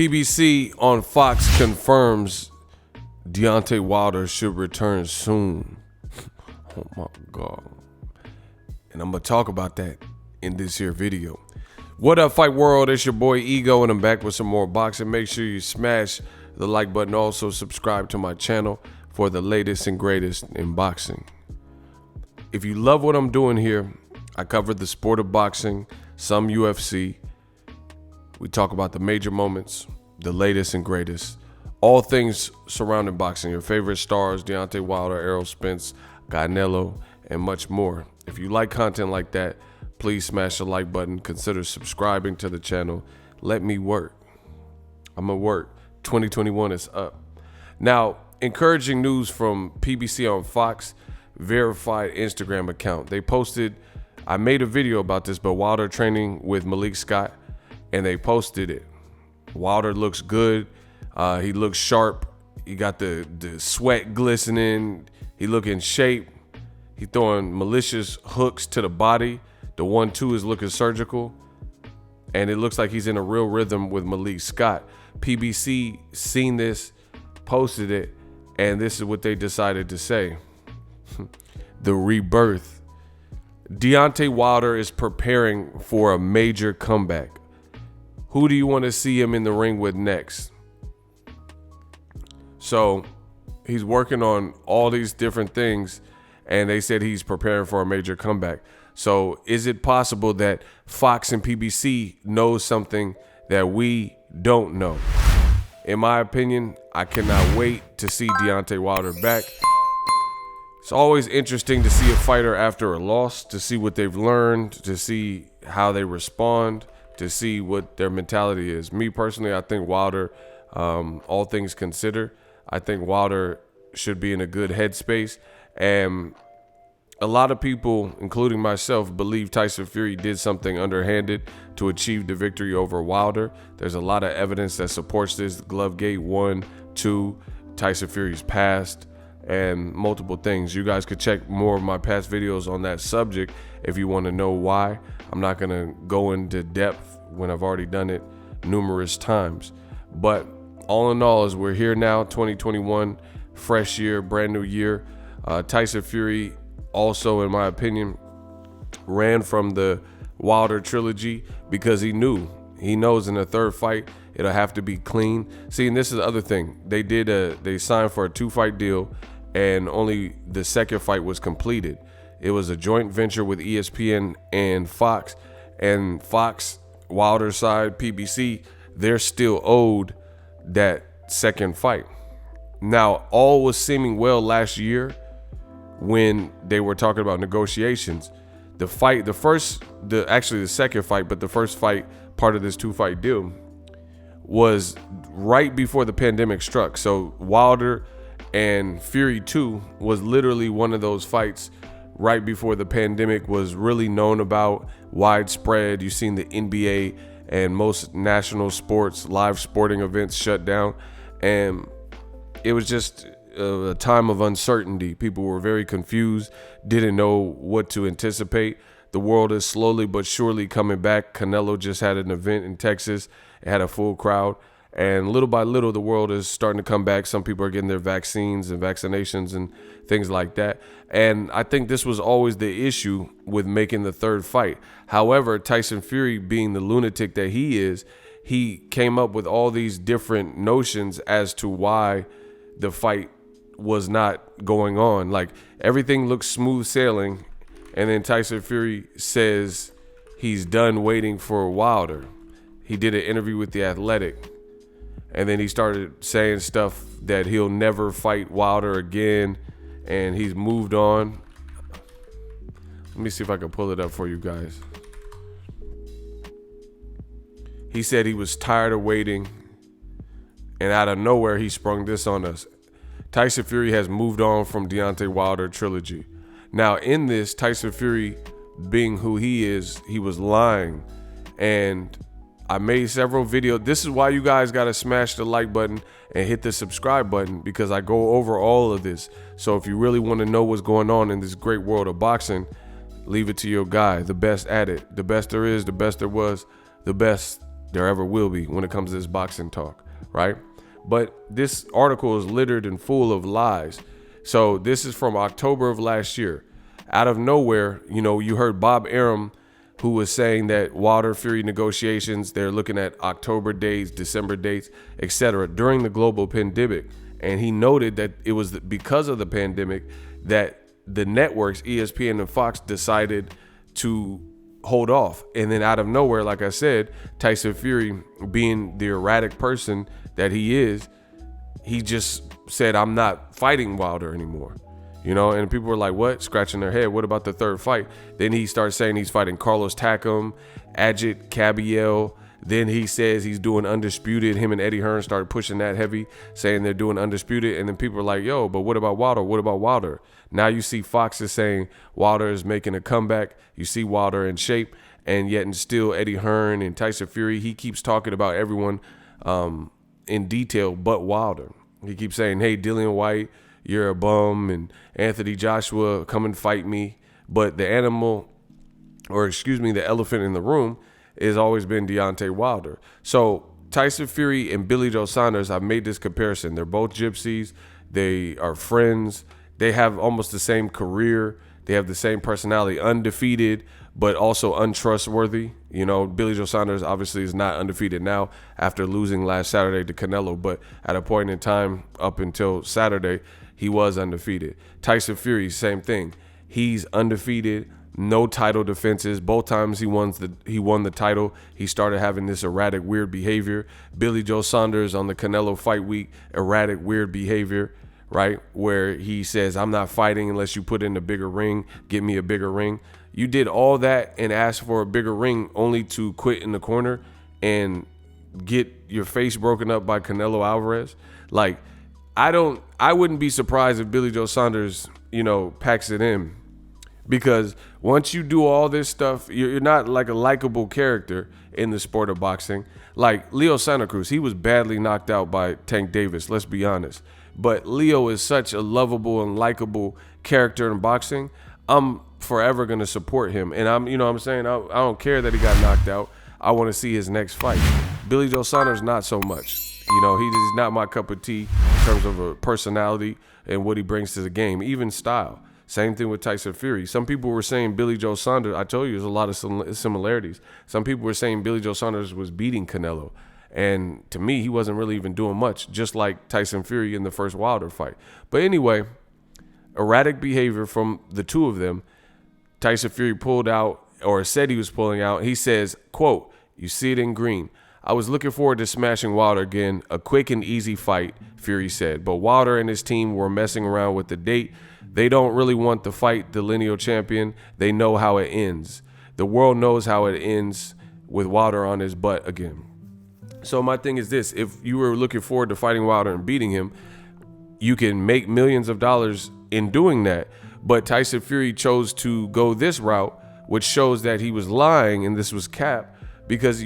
PBC on Fox confirms Deontay Wilder should return soon. Oh my God. And I'm going to talk about that in this here video. What up, Fight World? It's your boy Ego, and I'm back with some more boxing. Make sure you smash the like button. Also, subscribe to my channel for the latest and greatest in boxing. If you love what I'm doing here, I cover the sport of boxing, some UFC. We talk about the major moments, the latest and greatest, all things surrounding boxing. Your favorite stars, Deontay Wilder, Errol Spence, Canelo, and much more. If you like content like that, please smash the like button. Consider subscribing to the channel. Let me work. I'm gonna work. 2021 is up. Now, encouraging news from PBC on Fox, verified Instagram account. They posted, I made a video about this, but Wilder training with Malik Scott, and they posted it. Wilder looks good. He looks sharp. He got the sweat glistening. He look in shape. He throwing malicious hooks to the body. The 1-2 is looking surgical. And it looks like he's in a real rhythm with Malik Scott. PBC seen this, posted it, and this is what they decided to say. The rebirth. Deontay Wilder is preparing for a major comeback. Who do you want to see him in the ring with next? So he's working on all these different things, and they said he's preparing for a major comeback. So is it possible that Fox and PBC knows something that we don't know? In my opinion, I cannot wait to see Deontay Wilder back. It's always interesting to see a fighter after a loss, to see what they've learned, to see how they respond, to see what their mentality is. Me personally, I think Wilder, all things considered, I think Wilder should be in a good headspace. And a lot of people, including myself, believe Tyson Fury did something underhanded to achieve the victory over Wilder. There's a lot of evidence that supports this. Glovegate 1, 2, Tyson Fury's past, and multiple things. You guys could check more of my past videos on that subject if you want to know why. I'm not going to go into depth when I've already done it numerous times. But all in all, as we're here now, 2021, fresh year, brand new year. Tyson Fury also, in my opinion, ran from the Wilder trilogy because he knows in the third fight it'll have to be clean. See, and this is the other thing. They signed for a 2-fight deal, and only the second fight was completed. It was a joint venture with ESPN and Fox, Wilder's side, PBC, they're still owed that second fight. Now, all was seeming well last year when they were talking about negotiations. The second fight, but the first fight, part of this 2-fight deal, was right before the pandemic struck. So Wilder and Fury 2 was literally one of those fights right before the pandemic was really known about, widespread. You've seen the NBA and most national sports, live sporting events shut down. And it was just a time of uncertainty. People were very confused, didn't know what to anticipate. The world is slowly but surely coming back. Canelo just had an event in Texas. It had a full crowd. And little by little, the world is starting to come back. Some people are getting their vaccines and vaccinations and things like that. And I think this was always the issue with making the third fight. However, Tyson Fury, being the lunatic that he is, he came up with all these different notions as to why the fight was not going on. Like, everything looks smooth sailing, and then Tyson Fury says he's done waiting for Wilder. He did an interview with The Athletic, and then he started saying stuff that he'll never fight Wilder again, and he's moved on. Let me see if I can pull it up for you guys. He said he was tired of waiting, and out of nowhere, he sprung this on us. Tyson Fury has moved on from Deontay Wilder trilogy. Now, in this, Tyson Fury, being who he is, he was lying. And I made several videos. This is why you guys got to smash the like button and hit the subscribe button, because I go over all of this. So if you really want to know what's going on in this great world of boxing, leave it to your guy, the best at it, the best there is, the best there was, the best there ever will be when it comes to this boxing talk, right? But this article is littered and full of lies. So this is from October of last year. Out of nowhere, you heard Bob Arum, who was saying that Wilder Fury negotiations, they're looking at October dates, December dates, etc. during the global pandemic. And he noted that it was because of the pandemic that the networks, ESPN and Fox, decided to hold off. And then out of nowhere, like I said, Tyson Fury, being the erratic person that he is, he just said, I'm not fighting Wilder anymore. And people were like, what? Scratching their head. What about the third fight? Then he starts saying he's fighting Carlos Takam, Ajit Cabiel. Then he says he's doing Undisputed. Him and Eddie Hearn started pushing that heavy, saying they're doing Undisputed. And then people are like, yo, but what about Wilder? What about Wilder? Now you see Fox is saying Wilder is making a comeback. You see Wilder in shape. And yet and still Eddie Hearn and Tyson Fury, he keeps talking about everyone in detail but Wilder. He keeps saying, hey, Dillian White, you're a bum, and Anthony Joshua, come and fight me. But the the elephant in the room has always been Deontay Wilder. So Tyson Fury and Billy Joe Saunders, I've made this comparison. They're both gypsies. They are friends. They have almost the same career. They have the same personality, undefeated, but also untrustworthy. Billy Joe Saunders obviously is not undefeated now after losing last Saturday to Canelo, but at a point in time up until Saturday, he was undefeated. Tyson Fury, same thing. He's undefeated, no title defenses. Both times he won the title, he started having this erratic, weird behavior. Billy Joe Saunders on the Canelo fight week, erratic, weird behavior, right? Where he says, I'm not fighting unless you put in a bigger ring, get me a bigger ring. You did all that and asked for a bigger ring only to quit in the corner and get your face broken up by Canelo Alvarez. Like, I wouldn't be surprised if Billy Joe Saunders, packs it in, because once you do all this stuff, you're not like a likable character in the sport of boxing. Like Leo Santa Cruz, he was badly knocked out by Tank Davis, let's be honest. But Leo is such a lovable and likable character in boxing. I'm forever going to support him. And I don't care that he got knocked out. I want to see his next fight. Billy Joe Saunders, not so much. He's not my cup of tea in terms of a personality and what he brings to the game, even style. Same thing with Tyson Fury. Some people were saying Billy Joe Saunders, I told you there's a lot of similarities. Some people were saying Billy Joe Saunders was beating Canelo. And to me, he wasn't really even doing much, just like Tyson Fury in the first Wilder fight. But anyway, erratic behavior from the two of them. Tyson Fury pulled out, or said he was pulling out. He says, quote, you see it in green. I was looking forward to smashing Wilder again, a quick and easy fight, Fury said. But Wilder and his team were messing around with the date. They don't really want to fight the lineal champion. They know how it ends. The world knows how it ends with Wilder on his butt again. So my thing is this. If you were looking forward to fighting Wilder and beating him, you can make millions of dollars in doing that. But Tyson Fury chose to go this route, which shows that he was lying and this was cap, because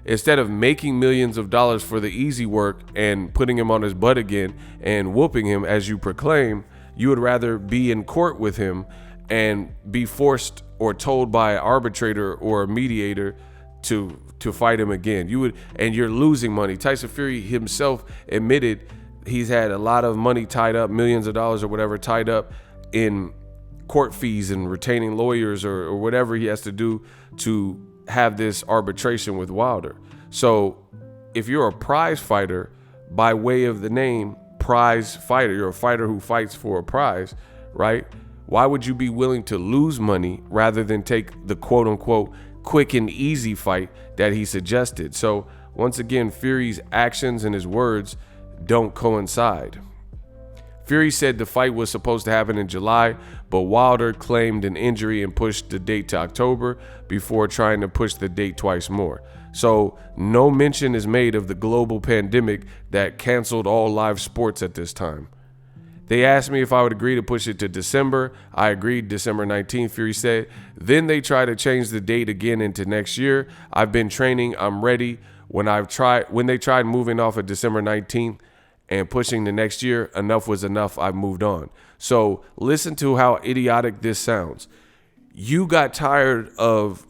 instead of making millions of dollars for the easy work and putting him on his butt again and whooping him as you proclaim, you would rather be in court with him and be forced or told by an arbitrator or a mediator to fight him again. And you're losing money. Tyson Fury himself admitted he's had a lot of money tied up, millions of dollars or whatever tied up in court fees and retaining lawyers or whatever he has to do to have this arbitration with Wilder. So if you're a prize fighter, by way of the name prize fighter, you're a fighter who fights for a prize, right? Why would you be willing to lose money rather than take the quote unquote quick and easy fight that he suggested? So once again, Fury's actions and his words don't coincide. Fury said the fight was supposed to happen in July, but Wilder claimed an injury and pushed the date to October before trying to push the date twice more. So no mention is made of the global pandemic that canceled all live sports at this time. They asked me if I would agree to push it to December. I agreed, December 19th, Fury said. Then they tried to change the date again into next year. I've been training, I'm ready. When they tried moving off of December 19th, and pushing the next year, enough was enough. I've moved on. So listen to how idiotic this sounds. You got tired of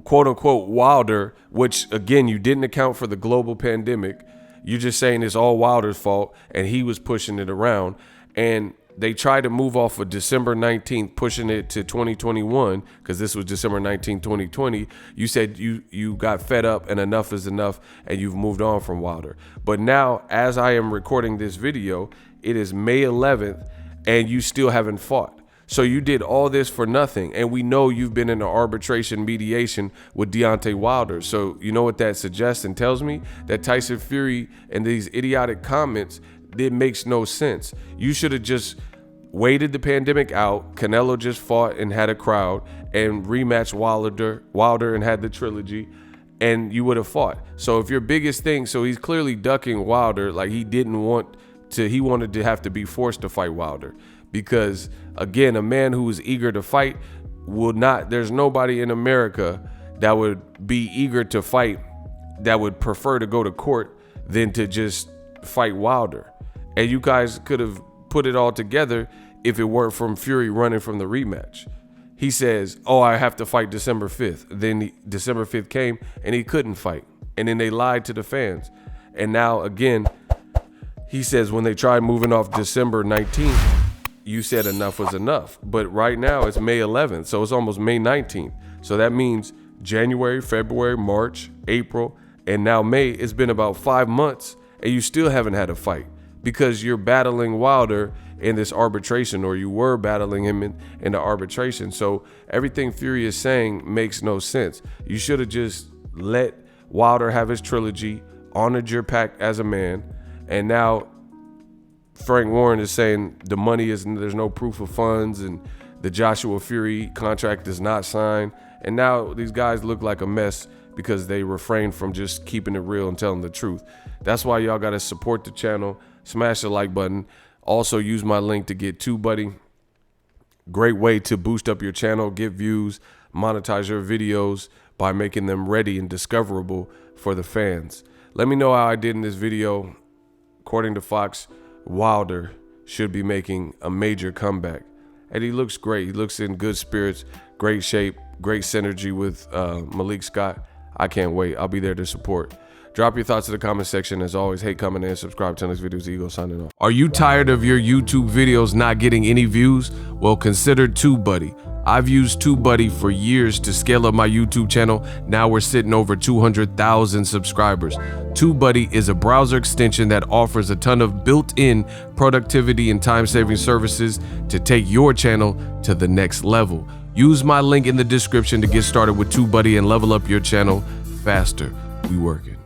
quote unquote Wilder, which again, you didn't account for the global pandemic. You're just saying it's all Wilder's fault and he was pushing it around. And they tried to move off of December 19th, pushing it to 2021, because this was December 19th, 2020. You said you got fed up and enough is enough and you've moved on from Wilder. But now, as I am recording this video, it is May 11th and you still haven't fought. So you did all this for nothing. And we know you've been in an arbitration mediation with Deontay Wilder. So you know what that suggests and tells me? That Tyson Fury and these idiotic comments, it makes no sense. You should have just waited the pandemic out. Canelo just fought and had a crowd and rematched Wilder and had the trilogy, and you would have fought. So if your biggest thing, so he's clearly ducking Wilder, like he wanted to have to be forced to fight Wilder. Because again, a man who is eager to fight there's nobody in America that would be eager to fight that would prefer to go to court than to just fight Wilder. And you guys could have put it all together if it weren't from Fury running from the rematch. He says, oh, I have to fight December 5th. Then December 5th came and he couldn't fight. And then they lied to the fans. And now again, he says when they tried moving off December 19th, you said enough was enough. But right now it's May 11th, so it's almost May 19th. So that means January, February, March, April, and now May. It's been about 5 months and you still haven't had a fight because you're battling Wilder in this arbitration, or you were battling him in the arbitration. So everything Fury is saying makes no sense. You should have just let Wilder have his trilogy, honored your pact as a man, and now Frank Warren is saying the money there's no proof of funds and the Joshua Fury contract is not signed. And now these guys look like a mess because they refrain from just keeping it real and telling the truth. That's why y'all got to support the channel. Smash the like button. Also use my link to get TUBEBUDDY. Great way to boost up your channel, get views, monetize your videos by making them ready and discoverable for the fans. Let me know how I did in this video. According to Fox, Wilder should be making a major comeback. And he looks great. He looks in good spirits, great shape, great synergy with Malik Scott. I can't wait. I'll be there to support. Drop your thoughts in the comment section. As always, hate, comment, and subscribe to next videos. Ego signing off. Are you tired of your YouTube videos not getting any views? Well, consider TUBEBUDDY. I've used TUBEBUDDY for years to scale up my YouTube channel. Now we're sitting over 200,000 subscribers. TUBEBUDDY is a browser extension that offers a ton of built-in productivity and time-saving services to take your channel to the next level. Use my link in the description to get started with TUBEBUDDY and level up your channel faster. We working.